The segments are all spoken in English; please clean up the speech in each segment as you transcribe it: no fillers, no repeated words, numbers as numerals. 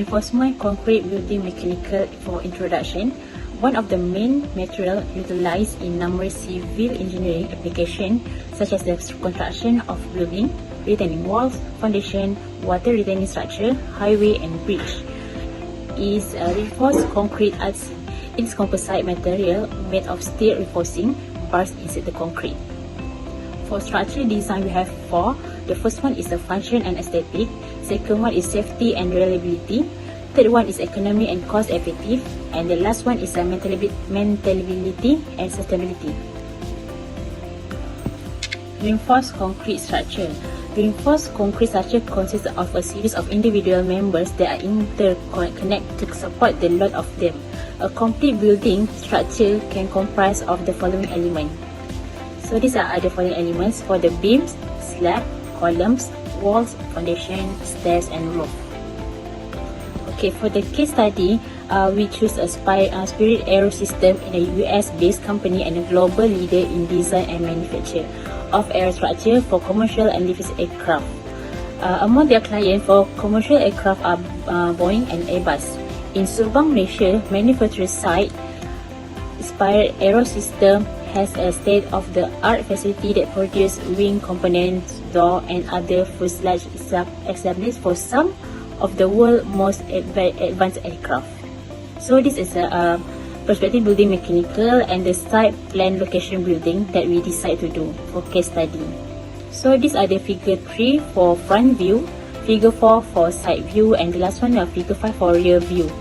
Reinforcement concrete building mechanical for introduction. One of the main materials utilized in numerous civil engineering applications, such as the construction of building, retaining walls, foundation, water retaining structure, highway and bridge, is reinforced concrete as its composite material made of steel reinforcing bars inside the concrete. For structural design, we have four. The first one is the function and aesthetic. Second one is safety and reliability. Third one is economy and cost effective. And the last one is maintainability and sustainability. Reinforced concrete structure. Reinforced concrete structure consists of a series of individual members that are interconnected to support the load of them. A complete building structure can comprise of the following elements. So these are the following elements for the beams, slab, columns, walls, foundation, stairs and roof. Okay, for the case study, we choose a Spirit Aerosystem in a US-based company and a global leader in design and manufacture of aerostructure for commercial and defense aircraft. Among their clients for commercial aircraft are Boeing and Airbus. In Subang, Malaysia, manufacturing site Spirit Aerosystem has a state-of-the-art facility that produces wing components, door and other fuselage assemblies for some of the world's most advanced aircraft. So this is a perspective building mechanical and the site plan location building that we decide to do for case study. So these are the figure 3 for front view, figure 4 for side view, and the last one figure 5 for rear view.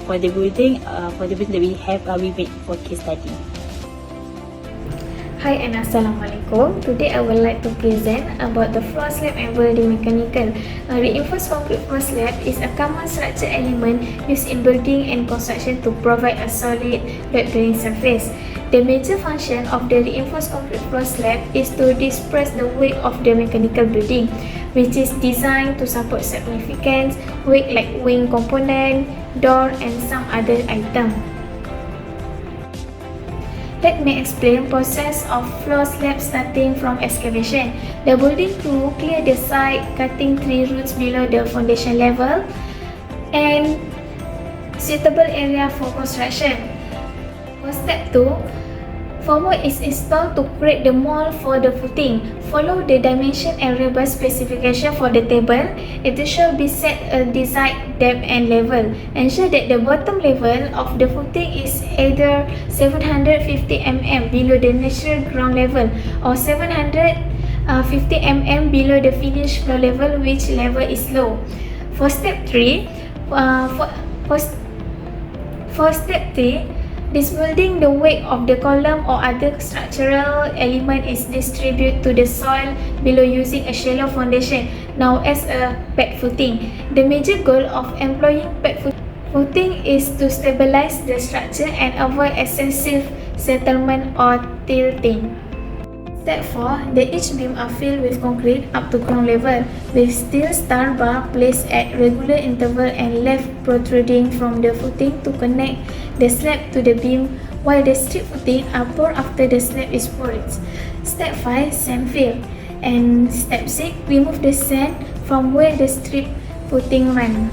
For the building that we have we made for case study. Hi and Assalamualaikum. Today I would like to present about the floor slab and building mechanical. Reinforced concrete floor slab is a common structure element used in building and construction to provide a solid load-bearing surface. The major function of the reinforced concrete floor slab is to disperse the weight of the mechanical building, which is designed to support significant weight like wing component, door and some other items. Let me explain process of floor slab starting from excavation. The building crew clear the site, cutting 3 roots below the foundation level and suitable area for construction. For step 2, formwork is installed to create the mold for the footing. Follow the dimension and rebar specification for the table. It should be set a desired depth and level. Ensure that the bottom level of the footing is either 750 mm below the natural ground level or 750 mm below the finished floor level, which level is low. For step 3, disbuilding the weight of the column or other structural element is distributed to the soil below using a shallow foundation, known as a pad footing. The major goal of employing pad footing is to stabilize the structure and avoid excessive settlement or tilting. Step 4. The each beam are filled with concrete up to ground level, with steel star bar placed at regular interval and left protruding from the footing to connect the slab to the beam, while the strip footing are poured after the slab is poured. Step 5. Sand fill. And step 6. Remove the sand from where the strip footing run.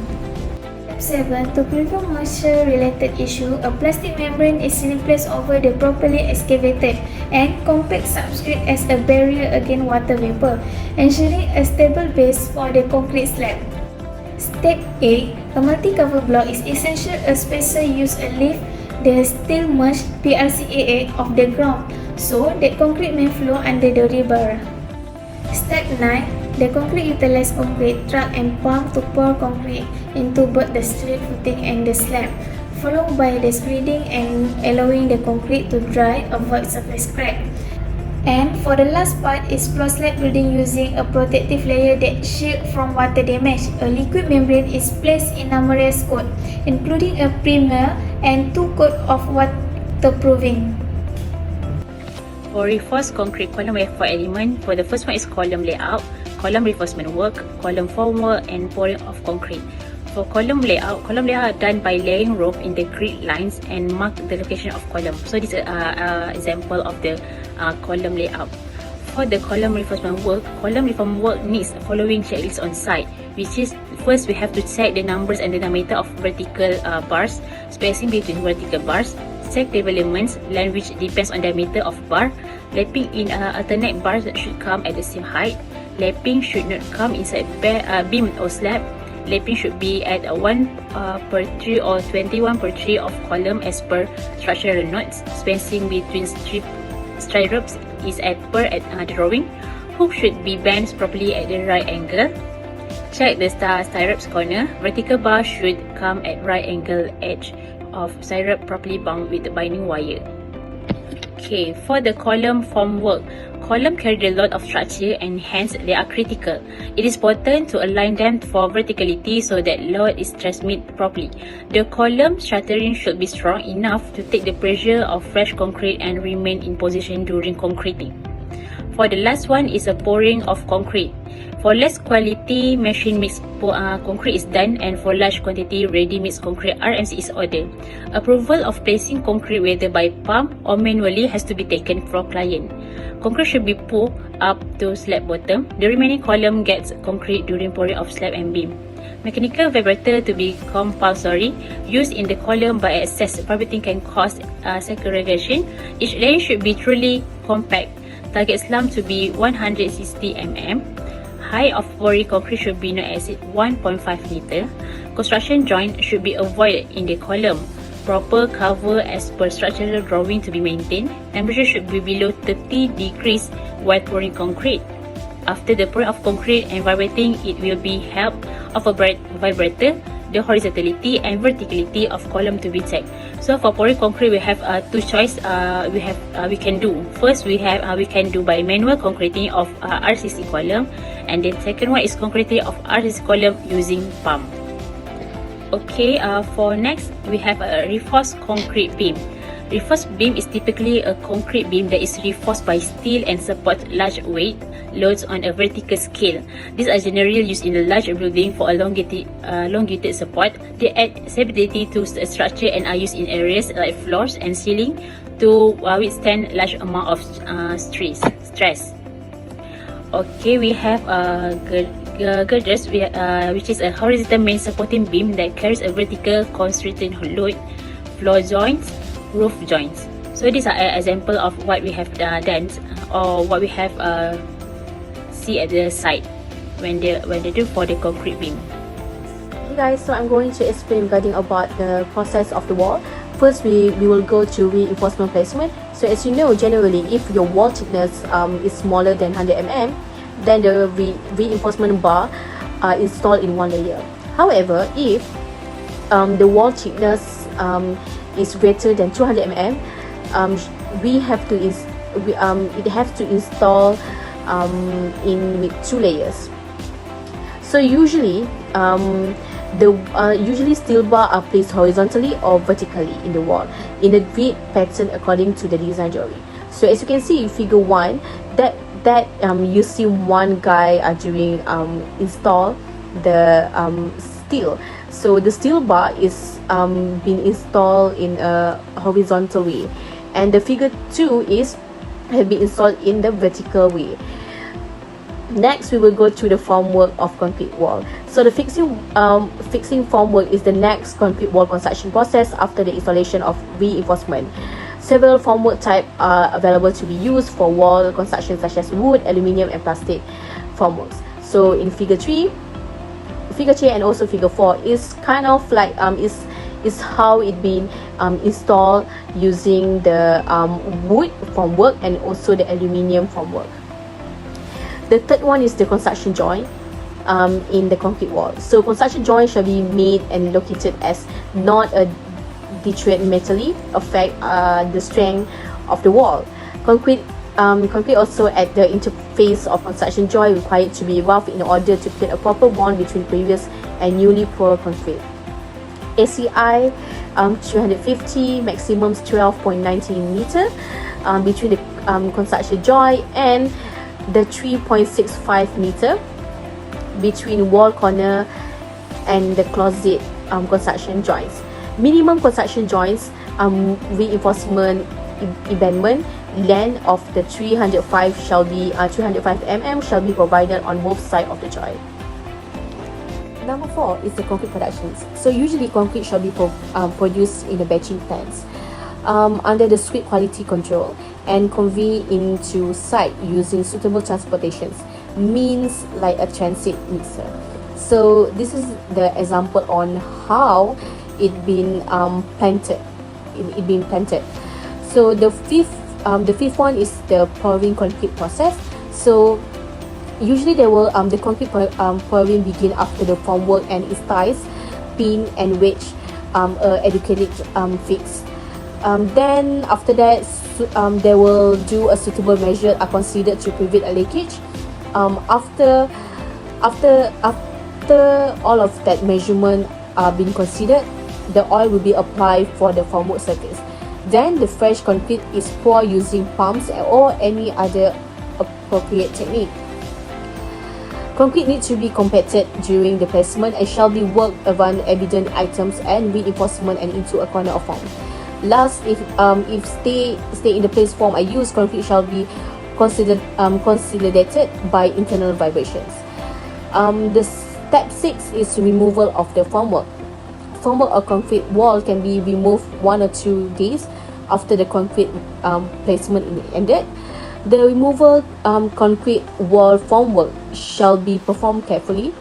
Step 7. To prevent moisture-related issue, a plastic membrane is placed over the properly excavated and compact substrate as a barrier against water vapor, ensuring a stable base for the concrete slab. Step 8. A multi-cover block is essential. A spacer use a lift the steel mesh PRCA of the ground so that concrete may flow under the rebar. Step 9. The concrete utilize concrete truck and pump to pour concrete into both the strip footing and the slab, followed by the screeding and allowing the concrete to dry, avoid surface crack. And for the last part is floor slab building using a protective layer that shield from water damage. A liquid membrane is placed in numerous coats, including a primer and 2 coats of waterproofing. For reinforced concrete column, we have 4 elements. For the first one is column layout, column reinforcement work, column formwork and pouring of concrete. For column layout are done by laying rope in the grid lines and mark the location of column. So this is an example of the column layout. for the column reinforcement work needs the following checklist on site, which is first we have to check the numbers and the diameter of vertical bars, spacing between vertical bars, check table elements, line which depends on diameter of bar, lapping in alternate bars that should come at the same height, lapping should not come inside beam or slab, lapping should be at 1/3 or 21/3 of column as per structural notes, spacing between stirrups is at drawing, hook should be bent properly at the right angle, check the stirrups corner, vertical bar should come at right angle edge of stirrup properly bound with the binding wire. Okay, for the column formwork, column carry a lot of structure and hence they are critical. It is important to align them for verticality so that load is transmitted properly. The column shuttering should be strong enough to take the pressure of fresh concrete and remain in position during concreting. For the last one is a pouring of concrete. For less quality machine mix concrete is done, and for large quantity ready mix concrete RMC is ordered. Approval of placing concrete whether by pump or manually has to be taken from client. Concrete should be poured up to slab bottom. The remaining column gets concrete during pouring of slab and beam. Mechanical vibrator to be compulsory. Used in the column by excess vibrating can cause segregation. Each lane should be truly compact. Target slump to be 160 mm. Height of pouring concrete should be not exceed 1.5 meter. Construction joint should be avoided in the column. Proper cover as per structural drawing to be maintained. Temperature should be below 30 degrees while pouring concrete. After the pouring of concrete and vibrating, it will be help of a vibrator, the horizontality and verticality of column to be checked. So for pouring concrete, we have two choice. We can do. First, we can do by manual concreting of RCC column, and the second one is concreting of RCC column using pump. Okay, for next we have a reinforced concrete beam. Reinforced beam is typically a concrete beam that is reinforced by steel and support large weight loads on a vertical scale. These are generally used in a large building for a elongated support. They add stability to the structure and are used in areas like floors and ceiling to withstand large amount of stress. Okay, we have girders, which is a horizontal main supporting beam that carries a vertical constraining load, floor joints, roof joints. So these are an example of what we have done or what we have see at the site when they do for the concrete beam. Hey guys, so I'm going to explain regarding about the process of the wall. First, we will go to reinforcement placement. So as you know, generally if your wall thickness is smaller than 100 mm, then the reinforcement bar are installed in one layer. However, if the wall thickness is greater than 200 mm, it have to install in with two layers. So usually usually steel bar are placed horizontally or vertically in the wall in the grid pattern according to the design drawing. So as you can see in figure 1, that you see one guy doing install the steel. So the steel bar is being installed in a horizontal way, and the figure 2 have been installed in the vertical way. Next, we will go to the formwork of concrete wall. So the fixing formwork is the next concrete wall construction process after the installation of reinforcement. Several formwork types are available to be used for wall construction, such as wood, aluminium, and plastic formworks. So in figure 3 and also figure 4 is kind of like is how it been installed using the wood formwork and also the aluminium formwork. The third one is the construction joint in the concrete wall. So construction joint shall be made and located as not a detrimentally affect the strength of the wall. Concrete also at the interface of construction joint required to be rough in order to create a proper bond between previous and newly poured concrete. ACI 350, maximum 12.19 meter between the construction joint, and the 3.65 meter between wall corner and the closet construction joints. Minimum construction joints reinforcement abandonment length of the 305 mm shall be provided on both sides of the joint. Number 4 is the concrete productions. So usually concrete shall be produced in the batching plants under the strict quality control and conveyed into site using suitable transportations means like a transit mixer. So this is the example on how it been planted. So the fifth one is the pouring concrete process. So usually the concrete pouring begin after the formwork and is ties, pin and wedge adequately fixed. Then after that, they will do a suitable measure are considered to prevent a leakage. After all of that measurement are being considered, the oil will be applied for the formwork surface. Then the fresh concrete is poured using pumps or any other appropriate technique. Concrete needs to be compacted during the placement and shall be worked around evident items and reinforcement and into a corner of form. Last, if stay in the place form are used, concrete shall be consolidated by internal vibrations. The step 6 is removal of the formwork. Formwork or concrete wall can be removed 1 or 2 days after the concrete placement ended. The removal concrete wall formwork shall be performed carefully.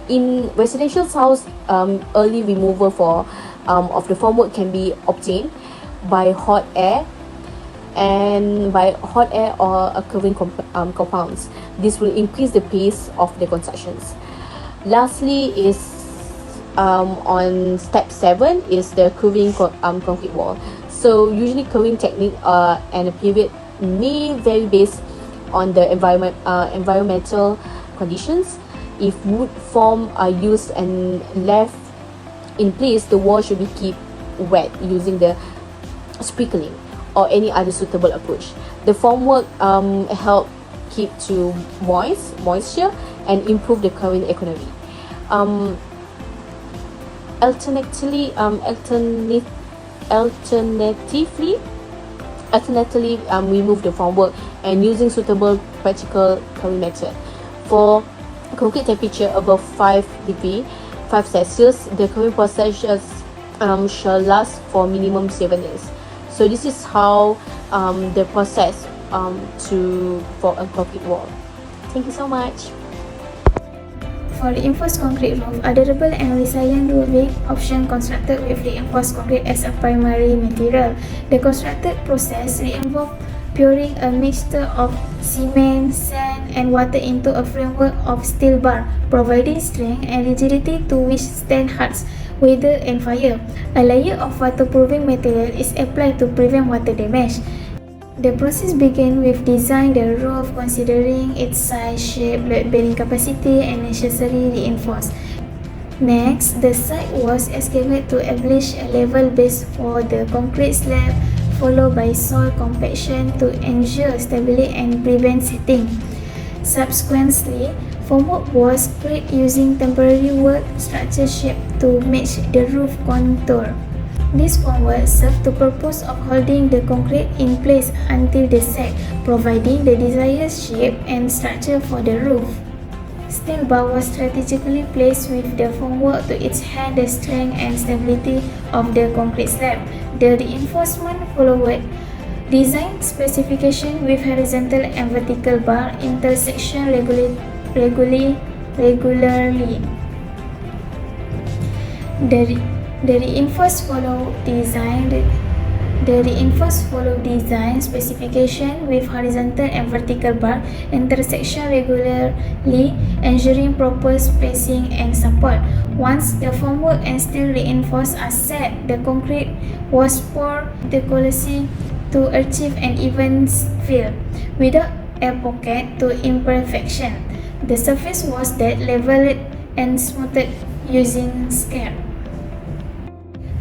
In residential house, early removal of the formwork can be obtained by hot air or occurring compounds. This will increase the pace of the constructions. Lastly is on step 7 is the curing concrete wall. So usually curing technique and a period may vary based on the environmental conditions. If wood form are used and left in place, the wall should be kept wet using the sprinkling or any other suitable approach. The formwork help keep to moisture and improve the current economy. Alternatively, remove the formwork and using suitable practical curing method. For concrete temperature above 5 Celsius, the curing process shall last for minimum 7 days. So this is how the process for a concrete wall. Thank you so much. For reinforced concrete roof, a durable and resilient roofing option constructed with reinforced concrete as a primary material. The constructed process involves pouring a mixture of cement, sand, and water into a framework of steel bar, providing strength and rigidity to withstand harsh weather and fire. A layer of waterproofing material is applied to prevent water damage. The process began with designing the roof considering its size, shape, load-bearing capacity, and necessary reinforcement. Next, the site was excavated to establish a level base for the concrete slab, followed by soil compaction to ensure stability and prevent setting. Subsequently, formwork was created using temporary work structure shape to match the roof contour. This formwork served the purpose of holding the concrete in place until the set, providing the desired shape and structure for the roof. Steel bar was strategically placed with the formwork to enhance the strength and stability of the concrete slab. The reinforcement followed design specification with horizontal and vertical bar intersection regularly. The reinforced follow design specification with horizontal and vertical bar intersection regularly, ensuring proper spacing and support. Once the formwork and steel reinforced are set, the concrete was poured meticulously to achieve an even fill, without air pocket to imperfection. The surface was then leveled and smoothed using scrape.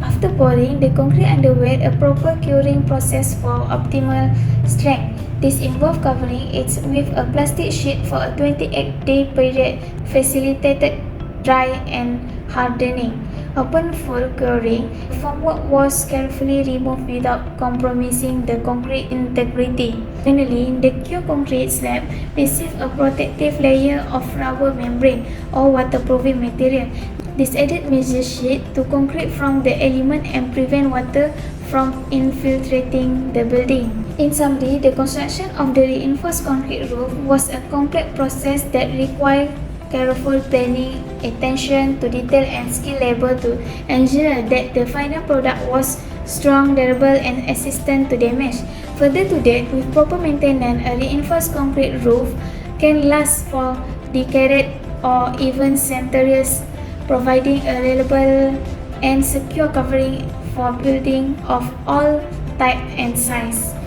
After pouring, the concrete underwent a proper curing process for optimal strength. This involved covering it with a plastic sheet for a 28-day period, facilitated dry and hardening. Upon full curing, the formwork was carefully removed without compromising the concrete integrity. Finally, the cured concrete slab received a protective layer of rubber membrane or waterproofing material. This added measure sheet to concrete from the element and prevent water from infiltrating the building. In summary, the construction of the reinforced concrete roof was a complex process that required careful planning, attention to detail and skilled labor to ensure that the final product was strong, durable and resistant to damage. Further to that, with proper maintenance, a reinforced concrete roof can last for decades or even centuries, providing a reliable and secure covering for buildings of all type and size.